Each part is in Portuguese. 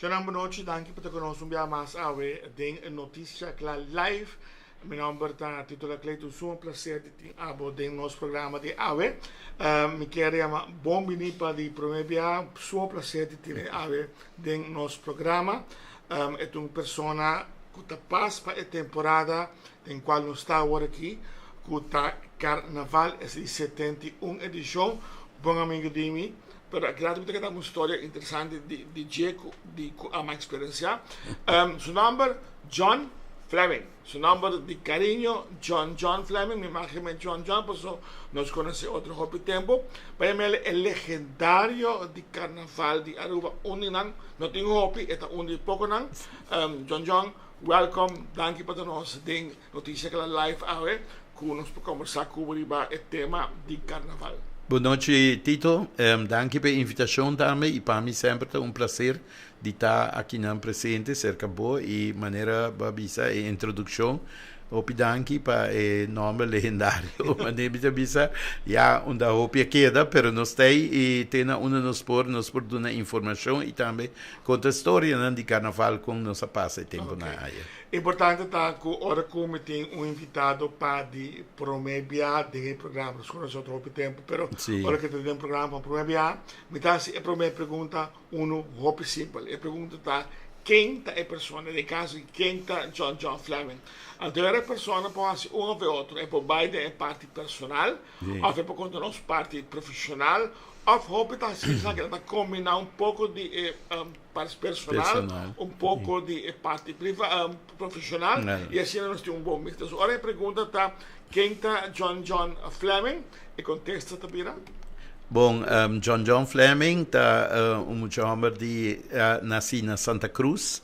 Buenas noches, danke por conosco un mais awe den notícia que live. Meu nome é titular Cleiton, um prazer de ter abo den nosso programa de awe. Me queria bom venir para o primeiro dia, um prazer de ter awe den nosso programa. É uma pessoa que passa para a temporada em qual nós está agora aqui, que está Carnaval, é de 71 edição. Bom amigo de mim. Pero grato que uma história interessante de Jacob, de a minha experiência. Seu nome John Fleming. Seu nome de carinho John Fleming. Me imagino John, porque nós conhecemos outro hobby tempo. Para mim é legendário de Carnaval de Aruba. Não tem hobby, é um pouco não. John, welcome. Danke por nós den notícia que live awe, que nós podemos conversar sobre o tema de Carnaval. Boa noite, Tito. Danke pela invitação também. E para mim sempre é um prazer de estar aqui na presente, cerca boa e maneira babisa e introdução. Hopi danke para o nome legendário. Maneira babisa já onde hopi queda, pero nós tem e tem nos por dar informação e também conta a história de carnaval com nossa passa tempo na área. Importante tá que hora como tem invitado para de promedia de programa, nós conhecemos outro tempo, pero hora que tem programa promedia, me tá se a primeira pergunta hopi simples. A pergunta tá quem tá a pessoa de caso quem tá John Fleming. A terceira pessoa pode ser ou outro, é por beide é parte personal, ou é por conta nossa parte profissional. Of hoop dat ze combinar pouco de parte personal, pouco de parte profissional, e assim nós temos bom mix. Então, agora a pergunta está, quem está John Fleming? E contexto também. Bom, John Fleming está homem de nasci na Santa Cruz,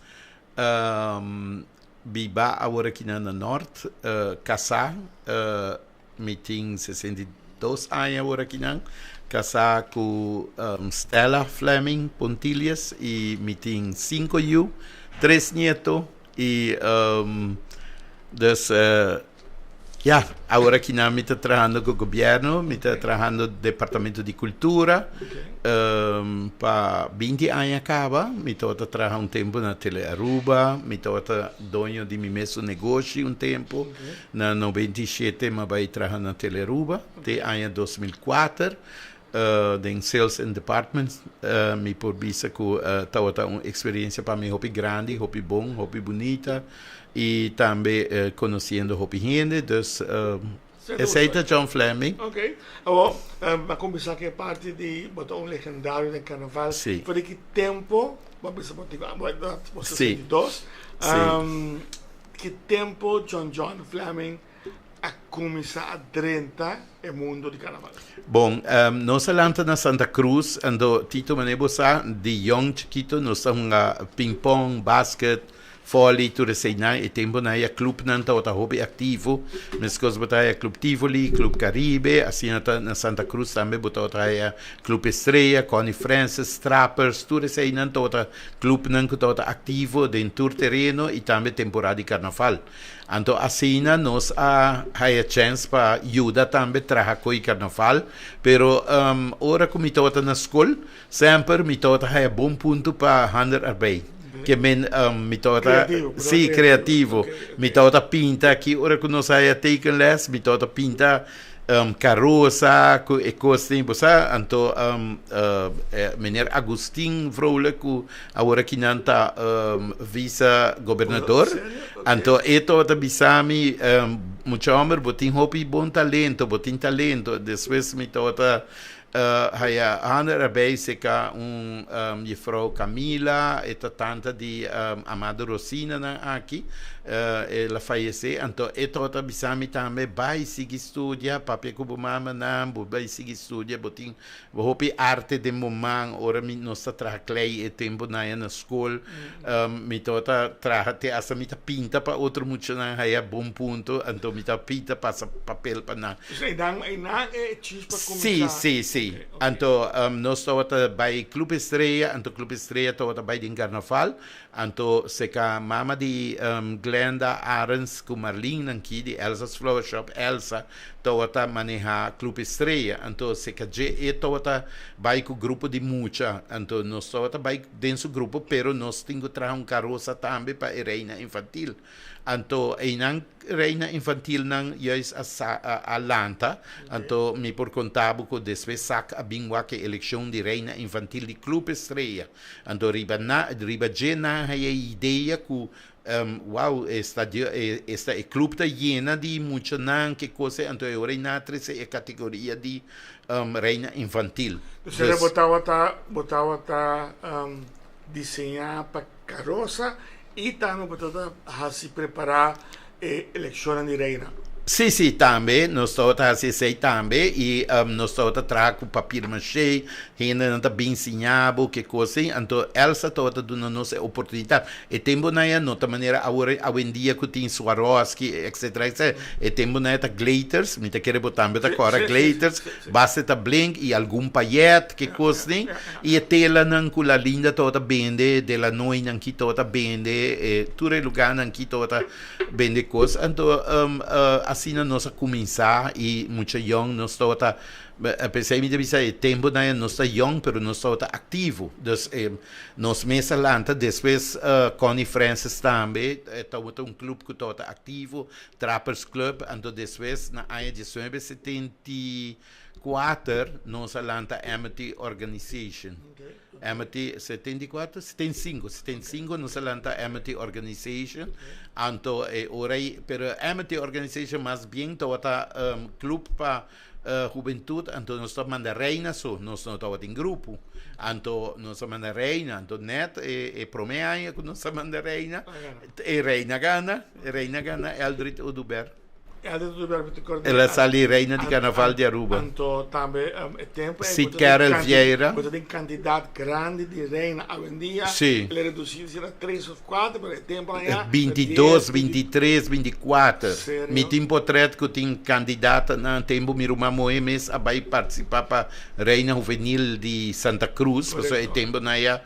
biba agora aqui na norte, casar, meeting 62 anos agora aqui na casar com Stella Fleming Pontilhas e me tem 5 anos, 3 netos e agora que não me está trabalhando com o governo, me está trabalhando no Departamento de Cultura, para 20 anos acaba, me está trabalhando tempo na Tele Aruba, me está dono de meu mesmo negócio tempo, na 97 me vai trabalhar na Tele Aruba, até ano 2004, den Sales and Department, me por vista que está uma experiência para mim hobby grande, hobby bom, hobby bonita e também conhecendo hobby gente, dus aceita John Fleming. Ok, vamos começar que é parte de um legendário do Carnaval. Sim. Por que tempo, vamos motivar, você 62, que tempo John Fleming a começar a 30 o mundo de Carnaval? Bom, nós lá na Santa Cruz, ando Tito Manebosa, de young chiquito, nós estamos ping-pong, basket, vôlei, tudo isso aí, e tempo na clube não está hobby ativo, mas coisa botar clube Tivoli, clube Caribe, assim na Santa Cruz também botar clube Estrela, Connie Francis, Trappers, tudo isso aí não está clube não está ativo dentro do terreno e também temporada de Carnaval. Então assim nós a chance para ajudar também trabalhar com o Carnaval, pero ora como está na escola, sempre me está bom ponto para handarbeid. Que men mi tota creativo mi tota pinta aqui ora que nós aí taken less mi tota pinta carroça e coisa tempo sa anto meneer Agustin Vrolijk agora que não tá vice governador anto e tota bisami muito homem botin hobby bom talento depois mi tota Haya Hanna Basica juffrouw Camila e tanta di Amado Rosina aqui ela faleceu então e toda bisami também vai seguir studia papel como mama não vai seguir studia botin hopi arte de momento ora mi nossa trabalhei e tempo na escola mi toda trate essa mi pinta para outro muito na haya bom ponto então mi pinta passa papel para na Você dá é chispa começar. Sim sim. Okay. Então, nós estamos bei Club Estrela, então Club Estrela estamos bei din Carnaval, então se a mama de Glenda Arens com Marlene aqui de Elsa's Flower Shop, Elsa, estamos manejar Club Estrela, então se a gente estamos bei com grupo de mucha, então nós estamos bei dentro do grupo, pero nós temos que trazer carroça também para a reina infantil. Então, a reina infantil não juist a lanta, então me por contar que depois saca a bingua que eleição de reina infantil de Club Estrela. Então, riba jena a ideia que esta clube está llena de muita nan que coisa, então eu reina a categoria de reina infantil. Você botava desenhar para carroça e também botava se preparar eleições de reina. Sim, sim, também. Nós estamos assim também. E nós estamos trazendo papel machê, ainda não está bem ensinado, que coisa assim. Então, Elsa está dando nossa oportunidade. E temos na outra maneira, hoje em dia, que tem Swarovski, etc, etc. E temos na glitters, me está querendo botar agora glitters, basta tá blink e algum paillette, que coisa assim. E a tela não com a linda toda vende, de la noi não que toda vende, e todo lugar não que toda vende coisa. Então, assim nós a começar e muito young nós estamos pensei me dizer tempo não nós está young pero nós estamos ativo dus nós mesa lanta depois Connie Francis também estamos clube que está ativo Trappers Club então depois na ano de 1974 nós lanta Amity Organization Amity 75 nós lanta Amity Organization então ora pero Amity Organization mais bem está clube para juventude então nós estamos na reina nós não estamos em grupo então nós estamos na reina então net promea que nós estamos na reina reina gana Eldred Oduber. Ela sali reina de Carnaval de Aruba. Então, também tempo Sid Carol Vieira. Você tem candidato grande de reina a vendia. Sim. Ele reduziu a 3 ou 4, mas tempo lá 22, 23, 24. Me tem portrait que tem candidata na tempo Miruma Moemes a vai participar para reina juvenil de Santa Cruz, porque é tempo na a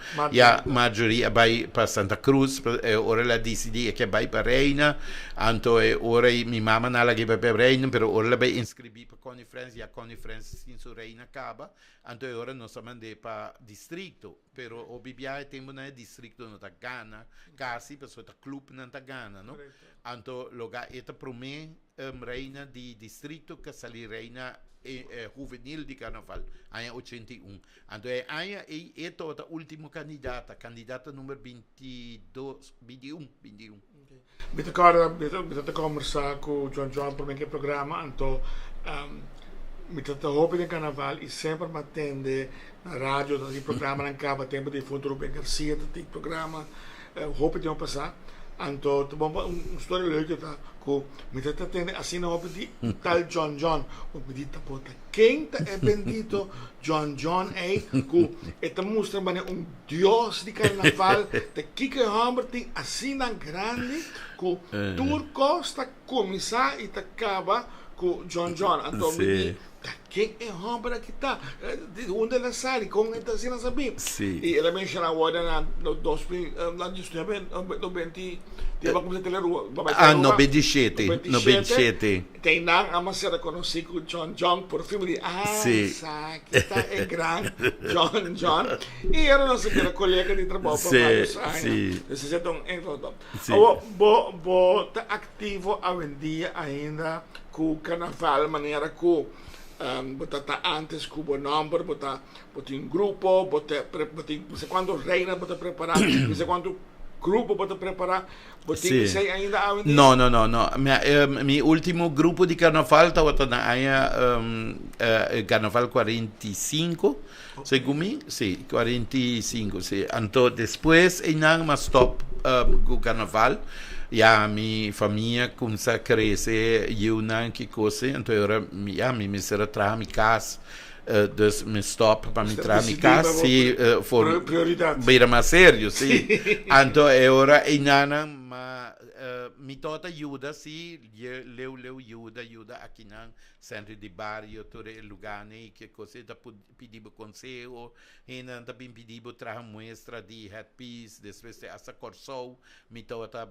maioria vai para Santa Cruz, ora ela decidi que vai para reina, então ora minha mama na lagi para reina, pero ora vai inscrever para Connie Francis, e a Connie Francis sin su reina acaba, então ora nós mandei para distrito, pero o bibia tempo na distrito não tá gana, quase pessoa tá clube não tá gana, não? Então lugar eta prome reina de distrito que sali reina juvenil de Carnaval, ano 81. Então é toda a última candidata número 21. Kita conversar com o John por meio programa, então kita hoop in Carnaval e sempre matende na rádio dat die programa não acaba tempo de fundo Ruben Garcia dat die programa hoop de passar. Então, história leuk dat ko met dat tende assim na hoop die tal John o medita pota quem é bendito John ko eta mostra bane Deus de Carnaval de kike hamberting assim na grande ko turco está começar e acaba com John então quem é homem que está onde ela sai com esta cena sabe e ela menciona agora na 2020 97 tem na a ser reconhecido com John por filme de que está é grande John e era nossa colega de trabalho para vários anos esse é tão tá ativo a vendia ainda com o Carnaval maneira com botata antes cubo number bota um grupo bota não sei quantos reinas bota preparar não sei quanto grupo bota preparar bota sei ainda não meu último grupo de Carnaval estava na Carnaval 45 segundo mim sim 45 sim então depois ainda mais stop com Carnaval ja, minha família começou a crescer e eu não que coisa, então eu me será trazer minha casa, dus me stop para me trazer minha casa, se for beira mais sério, sim. Então eu ainda mi tota ajuda, sim, leu ajuda aqui no centro de barrio, todo lugar, né, que você tá pedindo conselho, e não também pedindo trazer muestra de headpiece, depois de essa corso, mi tota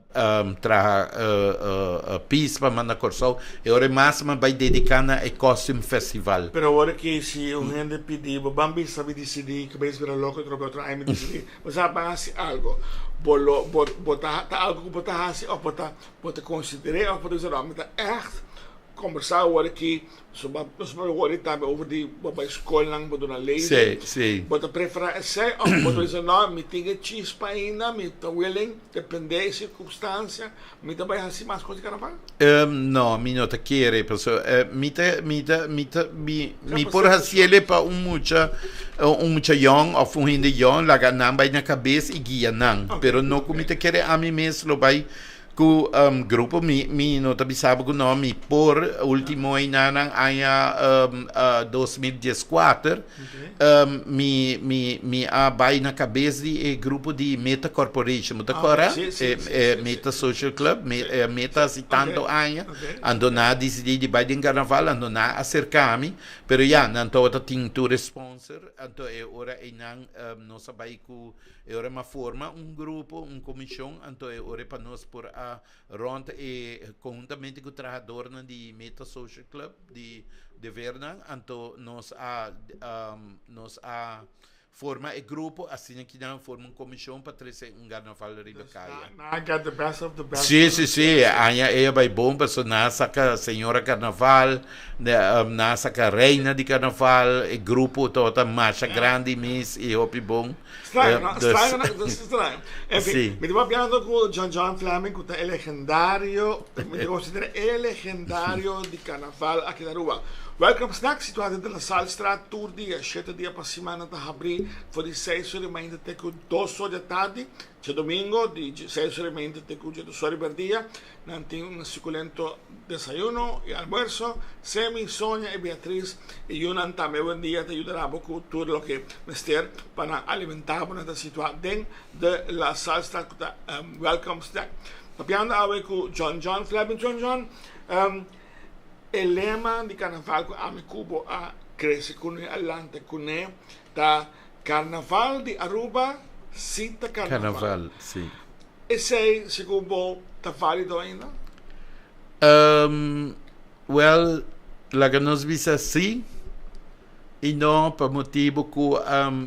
trazer piece para mandar corso, e ora máxima vai dedicar na costume festival. Pero agora que se o gente pediu, Bambi sabe decidir, que vai virar louco, trocar outro aí me decidir, mas sabe assim algo, botar algo que botar assim, ou botar considerar, ou botar dizer, não, mas tá echt conversar agora que sobre agora também over die bij school lang moet doen lezen. Sim. Botar preferar sei, ou botar dizer não, me tem que cheese para ainda, me tá willing, depende da circunstância, me também assim mais coisa que carnaval. No, mi non te quiere, mi por hacerle para mucha young of un hindi young, la ganan by na cabeça e guia nan, pero no como te quiere a mí mesmo by ku grupo mi no tabi sabe o nome por último ano aya 2014 mi abai na cabeça de grupo de Meta Corporation muita cora Meta Social Club Meta se tanto aya ando na decidi de vai de carnaval ando na acercar-me pero já não tô tinha tu sponsor ando ora não nossa vai ku ora uma forma grupo comissão ando ora para nós por a rond e conjuntamente com o trabalhador de Meta Social Club de Verna, então nós forma e grupo assim que não forma comissão para trazer carnaval ribecaia. I got the best of the best. Sim, aí vai bom para nasa ka senhora carnaval, nasa ka reina de carnaval, e grupo toda marcha grande miss e hopi bom. Estranho. Enfim, me estava falando com John Fleming, que é legendário, me considera el legendário de carnaval aqui na Aruba. Welcome snack, situado na Salstraat, tour dia, 7 dias para semana da abrir, for de 6 horas, mas ainda tem que 2 horas da tarde, de domingo, de 6 horas, mas ainda tem que 2 horas por dia, não tem suculento desayuno e almuerzo, Semi, Sonia e Beatriz, e eu não também bom dia, te ajudará um pouco tudo o que mester para alimentar para esta situação dentro de la Salstraat, welcome snack. Papiando a com John Fleming, John, el lema di carnaval che a Cubo a cresce con adelante con da carnaval di Aruba sita carnaval sì. E sei secondo ta valido ainda? Well, la que nos visa sì e não per motivo que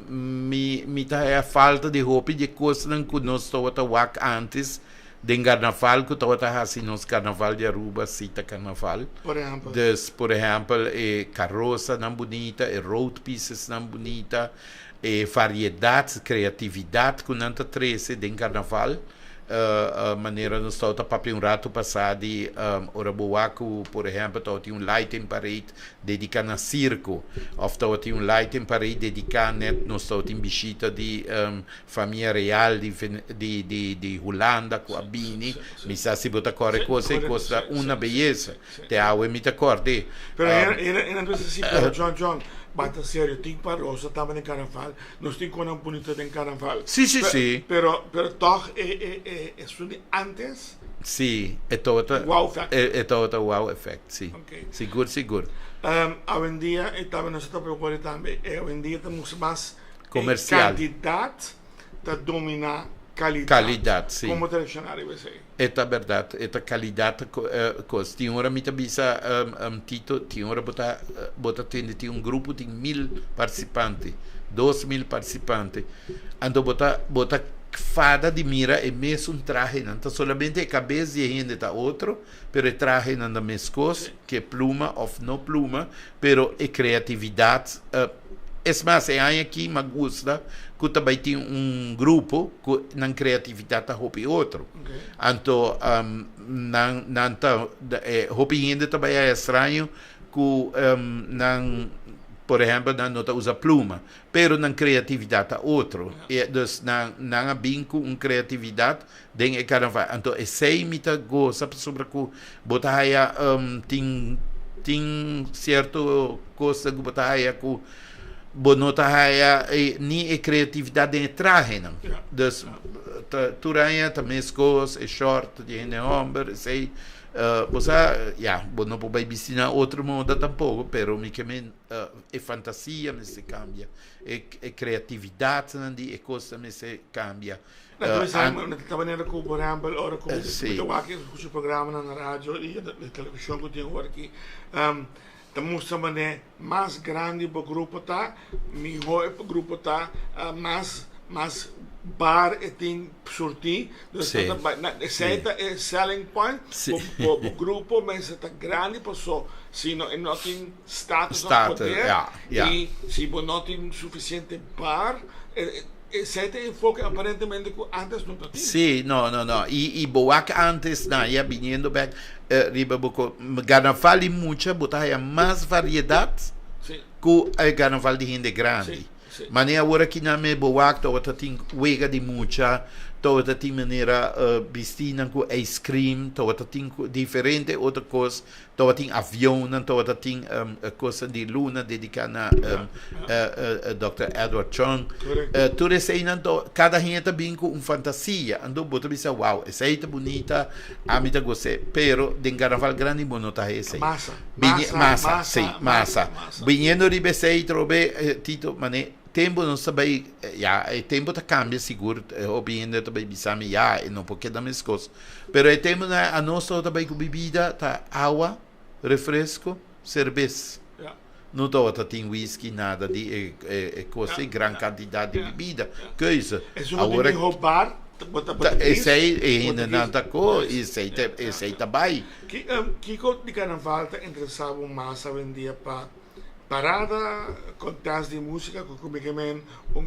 mi tá a falta de roupa de coisas que nós estava wak antes de carnaval que estava assim nos carnaval de Aruba cita carnaval por exemplo carroça não bonita road pieces não bonita variedade criatividade que não tá treze de carnaval maneira nos está para um rato passado Oraboaco, por exemplo, tinha lighting parade dedicado a circo, ou tinha lighting parade dedicado nos tinha visita de família real de Holanda com a Bini, mi sa si bota corre cosa una bellezza, te hago mi accordi. Pero era assim, John, bata sério, tem parosa também em carnaval, nós temos coisa bonita em carnaval. Sim. Pero toch é antes. Sim, é toda wow effect. É toda wow effect, sim. Okay. Seguro. Hoje em dia, e também nós estamos procurando também, hoje em dia temos mais comercial. Quantidade para dominar qualidade, sim. Como tradicional vai ser. É verdade, é qualidade coisa. Tinha hora me tabisa Tito, tinha hora bota tinha grupo de 1000 participantes, 2000 participantes. Ando bota fada de mira e mesmo traje, não solamente a cabeça e a gente tá outro, pero traje não da mesma coisa, que pluma ou não pluma, pero é criatividade. É mais, é aqui me gusta que também tem grupo que na criatividade tá roupa outro. Então, roupa ainda também é estranho que por exemplo, não usa pluma, pero na criatividade tá outro. E dus não há bem com criatividade dentro do carnaval. Então, é sei muita coisa sobre que botar aí tem certo coisa que botar aí que bonota haya ni criatividade em traje não dus Turanha também escos, é short, de gente homem, sei. Você, não pode vestir outro modo tampouco, pero é fantasia, mas se cambia. É criatividade, é coisa, mas se cambia. Estava nele com o Borambel, ora com o programa na rádio e na televisão que eu tenho aqui. Estamos também mais grande para o grupo, tá? Melhor para o grupo, tá? Mais bar e tem sortir, certa é selling point para o grupo, mas está grande para só se não tem status ou poder e se não tem suficiente bar, certo enfoque aparentemente que antes não tinha. Sim, não. E boa antes, vindo back, carnaval e muita, botar mais variedade que o carnaval de gente grande. Mas agora que não me boa, toda tem wega de muita, toda tem maneira vestir com ice cream, toda tem diferente outra coisa, toda tem avião, toda tem coisa de luna dedicada a Dr. Edward Chung. Tudo isso aí, cada gente vem com uma fantasia, então você pensa, wow, essa aí é bonita, a mim gostei, pero de carnaval grande não está esse. Massa. Vindo de BC, trove Tito, mané. Tempo não sabe, tempo está cambia seguro, obviamente também bisame e não porque dá mais coisas. Pero é tempo a nossa também com bebida tá água, refresco, cerveja. Não toda tem whisky nada de coisa grande quantidade de bebida, coisa. Agora roubar, esse aí ainda não tá com, esse aí tá bem. Que de carnaval tá interessado mais a vender para parada, contest de música, como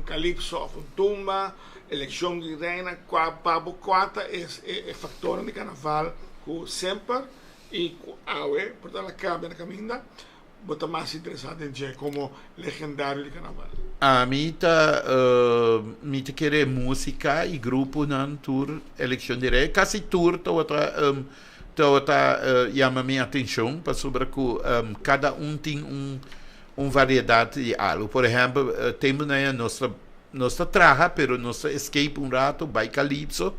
calypso ou tumba, eleição de reina, quatro é fator de carnaval que sempre e portanto, acaba na caminha, bota mais interessado em ser como legendário de carnaval. A mim tá querer música e grupo na tour, eleição de reina, quase tour, chama minha atenção, para sobre que cada tem variedade de algo. Por exemplo, temos na nossa traja, pero nossa escape rato, vai calypso,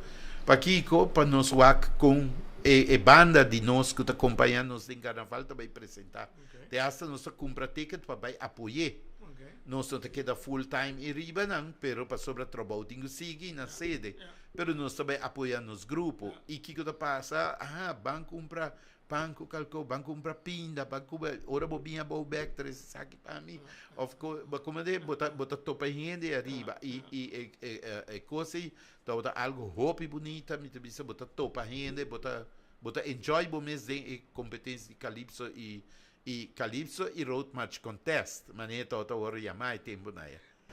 para Kiko, para nos walk com a banda de nós que acompanha nos em carnaval também apresentar. De hasta nossa compra ticket para vai apoiar. Nós não queda full time em riba não, pero para sobre trabalho tem que seguir na sede. Pero nós também apoiamos nos grupos. E Kiko da passa, banco compra banco calcou, banco compra pinda, banco ora bobinha back tres saque para mim. Of course, como de bota topa gente arriba e coisa toda algo hope bonita, me também bota topa gente, bota enjoy bom mês de competência de calypso e road match contest, maneira toda hora chamar tempo na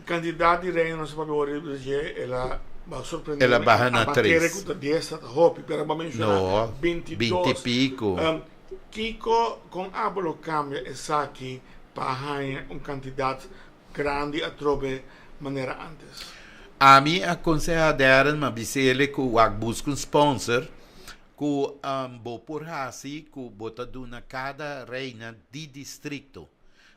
Candidato di reino non si può dire ela va sorprendere ela barra na 3 con 10 hopi per mencionare 20 pico Kiko con Abolo cambia e sa che para un candidato grande a trove maniera antes a mim aconselharam ma bisele que o busca um sponsor que bo por hasi que bota duna cada reina de distrito.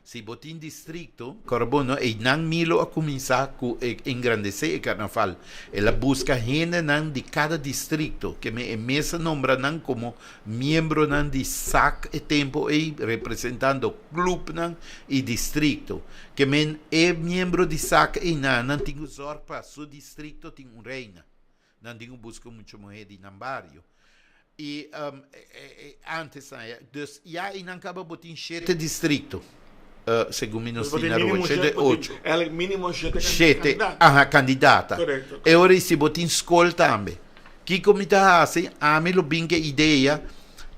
Se botin distrito, carbono e não milo a começar com engrandecer o carnaval. Ela busca gente de cada distrito, que me emesa nombra como membro de SAC e tempo e representando clube e distrito. Que me é membro de SAC e não tem usar para seu distrito tem reina. Não tem busca muito mulher de nambario. E antes, dus já não acaba botin 7 distrito. Segundo me nos tiraram 8. Ela é mínimo 7 candidata. Corretto. E ora se botin escola também. Que como está assim, a mim lo binge ideia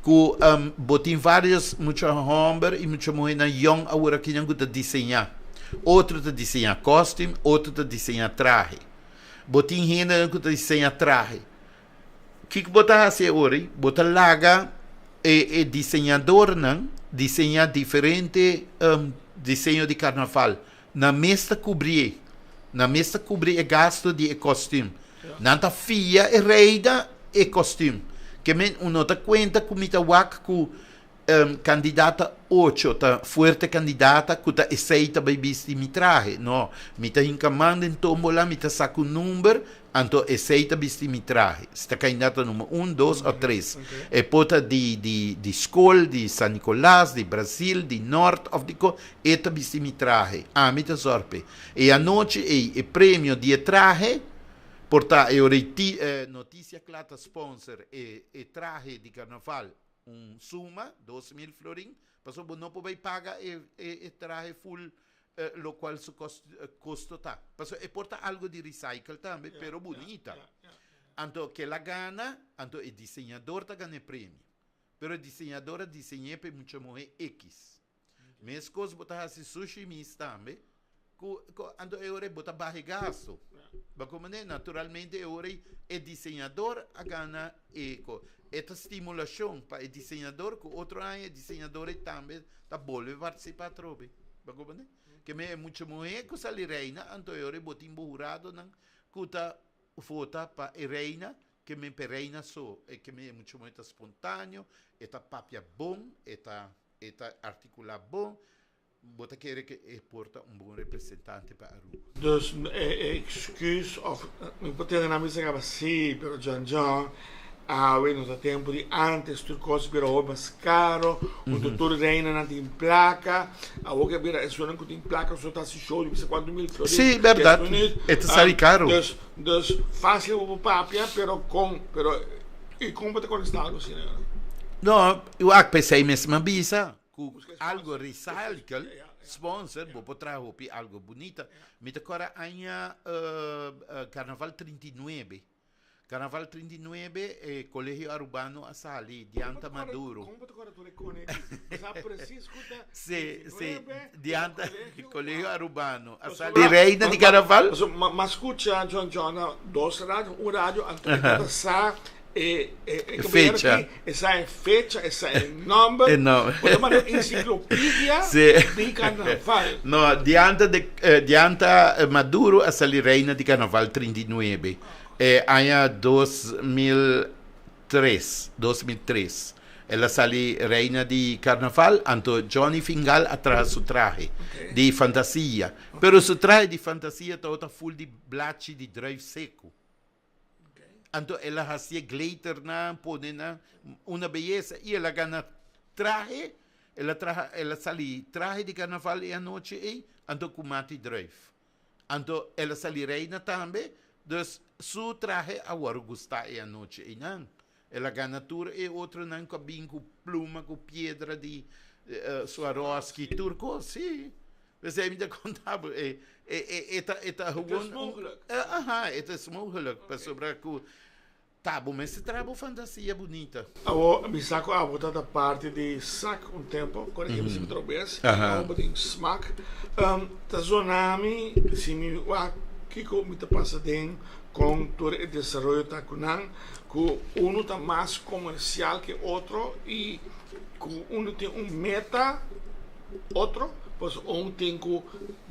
que botin vários muitos homens e muitas mulheres young agora que não gosta desenhar. Outro te desenhar costume, outro te desenhar traje. Botin gente que te desenhar traje. Que botar assim agora? Botar laga e desenhador não desenhar diferente desenho de carnaval. Na mesa cobrir é gasto de costume. Não tá fia e reida e costume. Que men uno ta conta com mita wak ku candidata 8, ta fuerte candidata, kuta aceita bij bisti mi traje. No, mita hincamando in tombola, mita saca un number, anto aceita bisti mi traje. Sta candidata numero 1, 2 o 3. E pota di school, di San Nicolás, di Brasil, di Nord, of di eta bisti mi traje. Ah, mita sorpe. E anoche e premio di traje, porta noticia clara sponsor e traje di carnaval. Suma, 2.000 florin, paso no puoi paga e traje full, lo qual su costo ta. Paso e porta algo di recycle también, pero bonita. Anto que la gana, anto el diseñador ta gana premio. Pero el diseñador diseñé pe mucho moje X. Mes cos bota hasi sushi mis también, anto eure bota barrigaço. Bacomane, naturalmente eure el diseñador a gana eco. Esta estimulação para o diseñador, que outro ano o diseñador também está bolve participar trobe. Bacomane? Que me é muito mulher que sali reina, então eu rebotim borrado não, que tá vota para a reina, que me per reina só, e que me é muito muito espontâneo, eta papia bom, eta articular bom. Bota querer que porta bom representante para a rua. Dus excuus of ik moet tegen hem zeggen assim, pero John no tempo de antes tu coisa vira mais caro, o doutor reina não tem placa, a outra vira é só não tem placa, só tá se show de 4.000 florins. Sim, verdade. É sai caro. Dus fácil o papia, pero e como te conectar assim, né? Não, eu pensei mesmo bisa. Algo recycle, sponsor, vou trazer algo bonita. Me decora año Carnaval 39. Carnaval 39 Colegio Urbano a Sali, Dianta Maduro. Como decora tu reconhece? Sabe preciso escuta? Sim, Dianta Colegio Urbano a Sali. Reina de Carnaval? Mas escuta, John, dois rádios, rádio, antes sa fecha. Essa é fecha, essa é nome. Pode mandar enciclopédia de Carnaval. No, Dianta Maduro a Sali Reina de Carnaval 39. Año 2003. Ela sali reina di carnaval, anto Johnny Fingal atrás su traje di fantasia. Pero su traje di fantasia tota full di blacci di drive seco. Anto ela hacía glitter na, pone na, una belleza. E ela gana traje, ela sali traje di carnaval e a noche anto kumati drive. Anto ela sali reina também. Dus su traje agora gusta e a noite e não. Ela gana tour e outro não com binco, pluma, com pedra de Swarovski, turco, sim. Você me dá contábil. Eta gewoon. Eta is mogelijk. Para sobrar com. Tá bom, mas esse trabalho fantasia bonita. Me saco a volta da parte de saco tempo, quando eu me trouxe, um smaak. Tá zonami, se me Kiko me passa dentro com todo o desenvolvimento da Kunan, que um está mais comercial que outro e que um tem meta, outro, pois tem que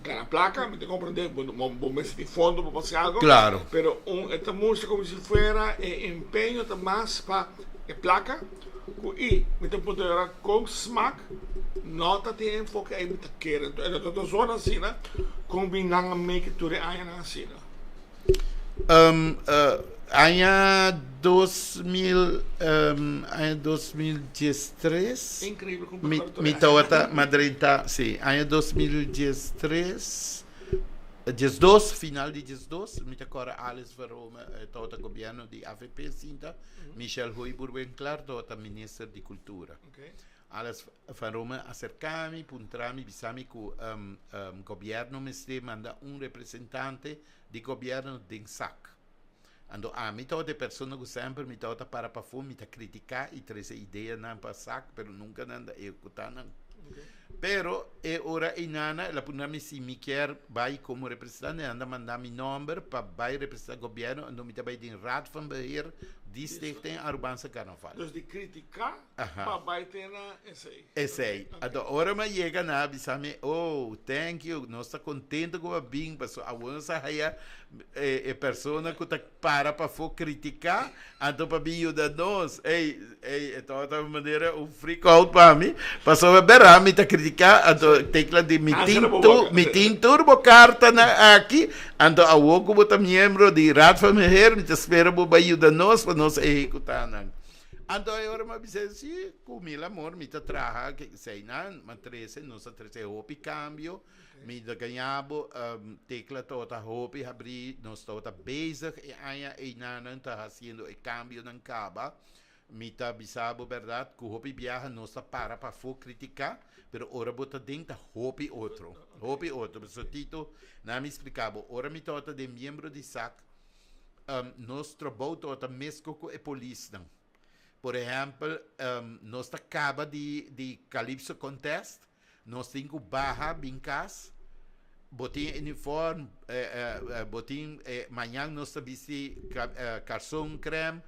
ganhar placa, me compreender, bom mês de fundo para fazer algo. Claro. Pero esta música como se fuera empenho está mais para a placa e me tem poder com smaak. Nota tem enfoque aí muito querer. Então, toda zona assim, né? Combinando make tudo aí na assim. Ano 2013. Incrível como me toca Madrid, sim. Ano 2013. 12, final de 12, me agora Alice Verome, todo o governo de AVP, Sinta, Michel Hooiboer, bem claro, todo ministro de Cultura. Alice Verome acercami, puntrami, bisami que o governo me manda representante de governo de SAC. Ando a mim toda pessoa que sempre me toda para fome, me criticar e trazer ideia não para SAC, pero nunca nada executar não. Pero ora inana ela punami si mi quer vai como representante anda mandar mi nummer para vai representar o governo ando mi tabai din raad van beheer die stichting Arubanse Carnaval. Dus die critica para vai ter na essay. Essay. Ado ora ma chega na bisame oh thank you nós está contente com a bing passo a onça haya persona que tá para for criticar ando para bio da nós então da maneira o freak out para mim passou a berar me tá criticar ando tecla de meeting turbo carta na aqui ando a wogo bota membro de Raad van Beheer me tá espera bo bio da nós para nós executar na ando agora me disse se com mil amor me tá traha que sei não mas 13 nós 13 hopi cambio me da ganhabo tecla tota hopi abrir nós tota bezig e não tá fazendo o cambio na caba me tá bisabo verdade que hopi viaja nós tá para for criticar pero ora bota dentro hopi outro so Tito não me explicava ora me tota de membro de SAC nós trabalhamos tota mesmo com a polícia por exemplo nós acaba de Calypso Contest nós temos barra bincas botin uniforme botin manhã nós vesti calção creme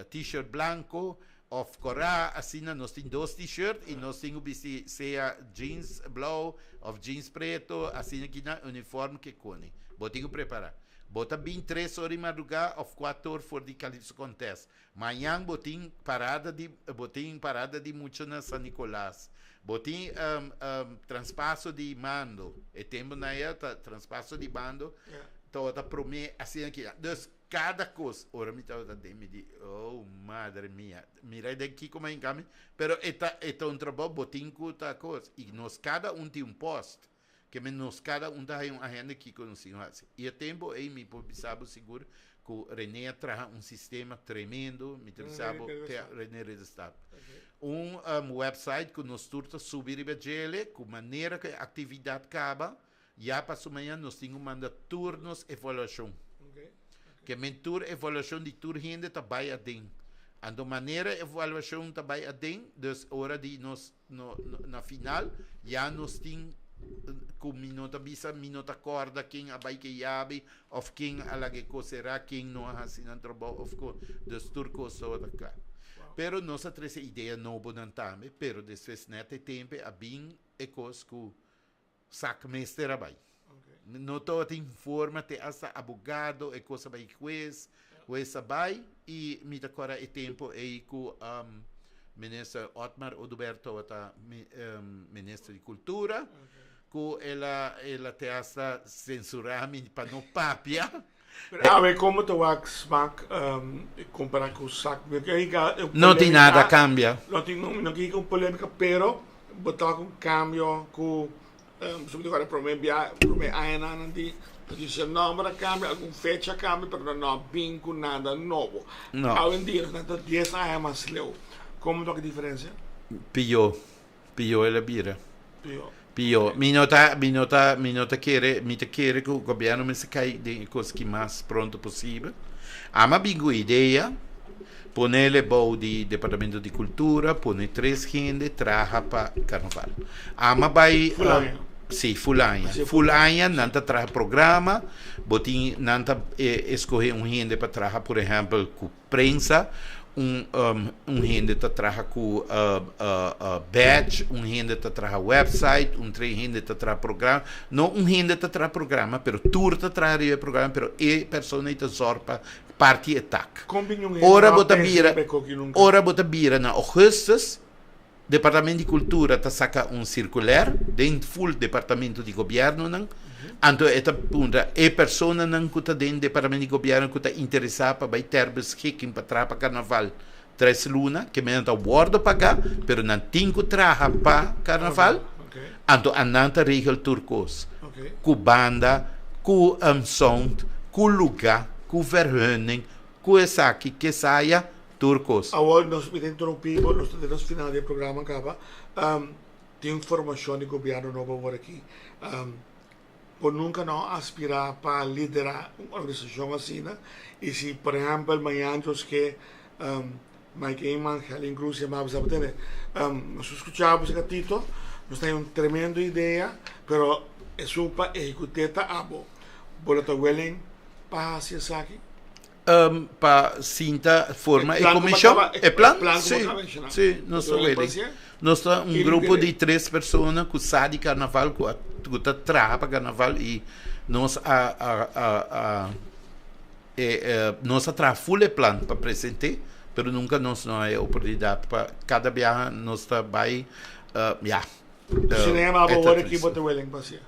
t-shirt branco of Cora assim nós temos 2 t-shirts e nós temos vesti seja jeans blau of jeans preto assim aqui na uniforme que cone botin preparar bota 23 horas de madrugada of 4 horas for de Calypso Contest. Manhã botin parada de muito na San Nicolás. Botin transpasso de mando. E tempo na época transpasso de mando. Toda promessa assim aqui. Então cada coisa. Ora me estava me di. Oh madre mia. Mira daqui como é em caminho. Pero é um trabalho botin cuta coisa. E nós cada tem post. Que menos cada tem uma agenda que conhecemos. E o tempo aí me pensava seguro que o René traz sistema tremendo, me pensava René Redestado. Website que nós turta subir e bajele, com maneira que a atividade acaba, já para amanhã nós temos manda turnos avaliação. Que mentur avaliação de tur gente trabalha dentro. Ando maneira avaliação trabalha dentro, dus hora de nós na final já nós temos com minuta bisa minuta corda quem abai que yabe of quem alage será quem não hasinan trabalho of co dos turcos so da cá pero nossa trece ideia novo não também pero desses nete tempo a bem ecos cu sac mestre abai não todo informa te asa abogado e coisa vai juez abai e me decora e tempo e cu ministro Otmar Oduberto ministro de cultura que ela te hace censurar-me para não papia. A ver como tu vas comparar com o SAC. Não tem nada cambia. Não tem polêmica, pero botar com cambio com sobre agora para mim ainda não dice número cambia, algum fecha cambia, pero não vinco nada novo. Hoje em dia, nós temos 10 anos mais leu. Como é a diferença? Pior é a bira. Pior. Minota quer que o governo me se cai de coisa que mais pronto possível. Ama bingo ideia, ponele bom de departamento de cultura, pone 3 gente traja para carnaval. Ama vai sim, Fulanha nanta traja programa, botin nanta escolher gente para traja, por exemplo, com prensa. Gente que trabalha com badge, gente que trabalha website, gente que trabalha programa. Não gente que trabalha programa, mas tour que trabalha programa, mas é pessoa que zorpa parte ataque. Ora bota bira na Augustus, Departamento de Cultura está saca circular, dentro full Departamento de Governo não. Então, esta punta é pessoa que está dentro do Departamento de Governo que está interessada para ter beschiking para Carnaval 3 luna, que me está guarda pagar, mas não tem que trabalhar para Carnaval. Então, não está regel turcos. Com banda, com sound, com lugar, com vergunning, com essa aqui que saia turcos. Agora, nós interrompimos, no final do programa, tem informação do governo novo aqui. Por nunca não aspirar para liderar uma organização assim, e se, por exemplo, amanhã que Mike Eyman, Helen Cruz e Mabs Abtene. Nós escuchamos esse Tito, nós temos uma tremenda ideia, pero é supa executeta abo. Bolota Wellen, para se aqui. Para cinta forma e comissão é plan sim nós um grupo de 3 pessoas que sabe carnaval que trabalha para carnaval e nós nós trabalha full plan para apresentar, mas nunca nós não é oportunidade para cada viagem nós vai cinema agora aqui bota Wellen passeia.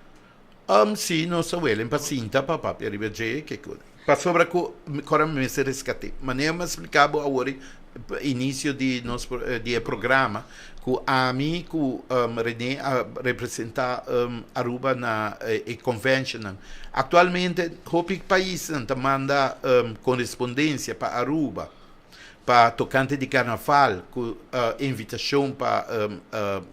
Sim, nós Wellen para cinta para arrivare que coisa. Para sobre agora me se rescate. Maneira mais explicava agora início de nosso programa que a mim que René representa Aruba na convention. Atualmente, o país não manda correspondência para Aruba para tocante de carnaval, com invitação para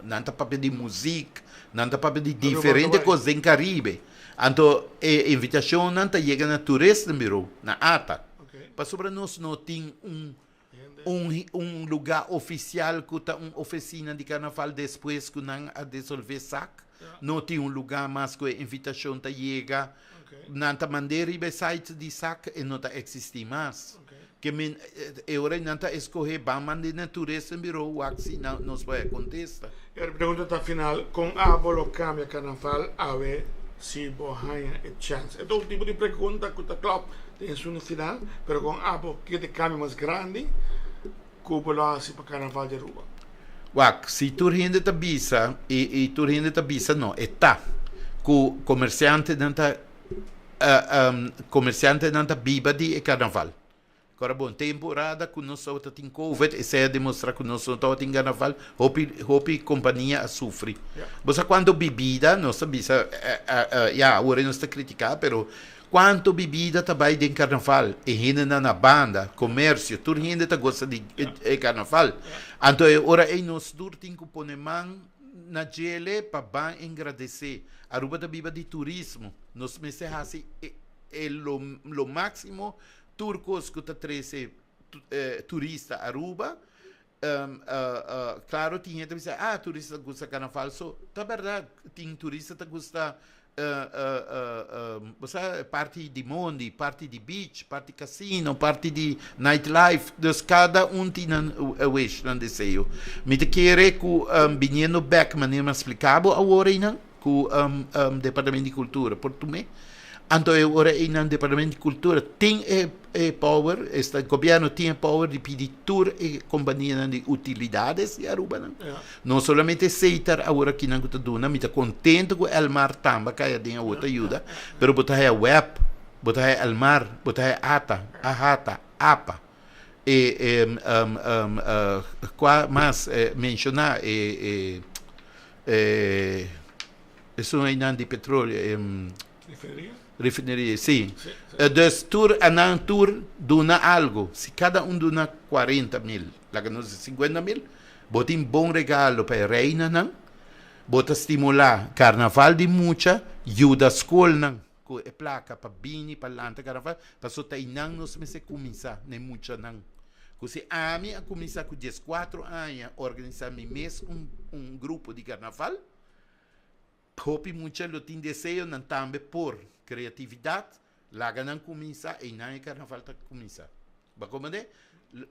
não papel de música, não papel de diferentes coisas em Caribe. Então, a invitação não chega na turista miro, na ata. Para sobre nós não tem lugar oficial que está uma oficina de carnaval depois que não a dissolver sac. Não tem lugar mais que a invitação chega. Não está mandando o site de sac e não está existir mais. Que agora não está escolher para mandar na turista miro o que não vai acontecer. A pergunta está final, com a bolo cambia carnaval a ver se bohanha é chance. É todo tipo de pergunta que o club tem no final, mas com abo que te cambia mais grande, que o bolo assim para carnaval de Aruba. Se tu rende a bisa e tu rende a bisa não, é tá. Que comerciante não está biba de carnaval. Agora, bom, temporada que nós estamos em Covid, e se demonstrar que nós estamos em carnaval, a companhia sofre. Mas quando bebida, nós sabemos, agora nós estamos criticando, mas quanto bebida também em carnaval, e ainda na banda, comércio, tudo ainda gosta de carnaval. Então, agora nós temos que pôr mão na gele para agradecer. A Aruba da biba de turismo, nós me assim, é o máximo. Turcos que trazem turista a Aruba, claro, tinha gente que diz, turista gosta de carnaval, tá verdade, tem turista que gosta parte de Mondi, parte de beach, parte de casino, parte de nightlife, dus cada tem o wish, não desejo. Me te querer que vindo back, maneira explicável, agora que o Departamento de Cultura, português. Então, agora no Departamento de Cultura tem power, o governo tem power de pedir tour e companhia de utilidades de Aruba. Não somente aceitar agora que não está dando, mas está contente com o Elmar também, que tem outra ajuda, mas botar a web, botar a Elmar, botar a ATA, APA. Qual mais mencionar? Isso é de petróleo. Refineria, sim. Dus tour dona algo. Se cada dona 40 mil, lá que nós 50 mil, bota um bom regalo para a reina, não? Bota estimular carnaval de mucha, ajuda a escola, não? Com a placa para bini, para lanta carnaval, para só ter não nós me se começar, nem mucha não. Se a mim a começar com 14 anos, organizar mesmo grupo de carnaval, hope mucha lo tem desejo não também por criatividade, lá não começa e não é carnaval tá começa. Mas como é?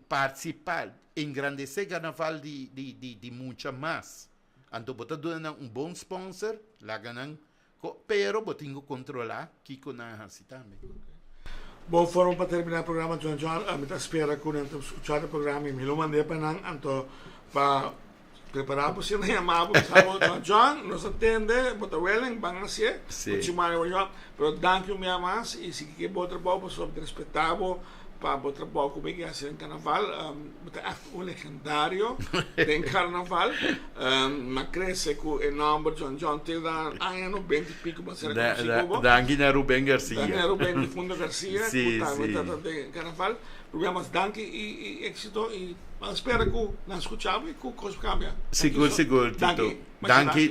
Participar, engrandecer carnaval de muita mais. Então, botar dando bom sponsor, lá não, pero botar controlar que com a assim também. Bom, foram para terminar o programa, John, me espera que não escutar o programa e me lo mandei para não, então, para preparar para ser chamado, John, nos atende, bota Wellen, van a ser, pero danke o meu mais e se que botar bom sobre respetável para botar bom como é ser em carnaval, botar legendário em carnaval, mas cresce com o nome John te dá ano 20 pico para ser consigo. Danke na Ruben Garcia. Danke na Ruben de Fundo Garcia, que está de carnaval. Programas danke e êxito e espero que não escutava e que coisa cambia. Seguro, Tito.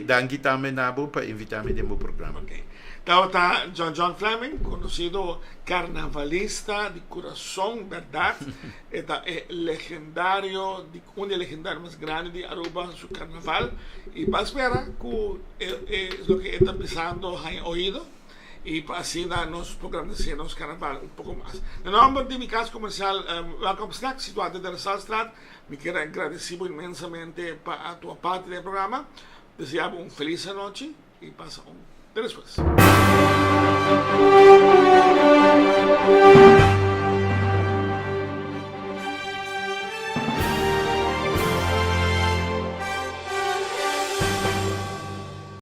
Danke também, Nabo, para invitar-me no meu programa. Okay. Está John Fleming, conocido carnavalista de corazón, ¿verdad? Está legendario, uno de los legendarios más grandes de Aruba, su carnaval. Y para esperar que es lo que está empezando a oído. Y así nos programaciones carnaval un poco más. En nombre de mi casa comercial, Welcome Snack, situado de la Salstraat, me quiero agradecer inmensamente a tu parte del programa. Deseamos una feliz noche y pasa un de después.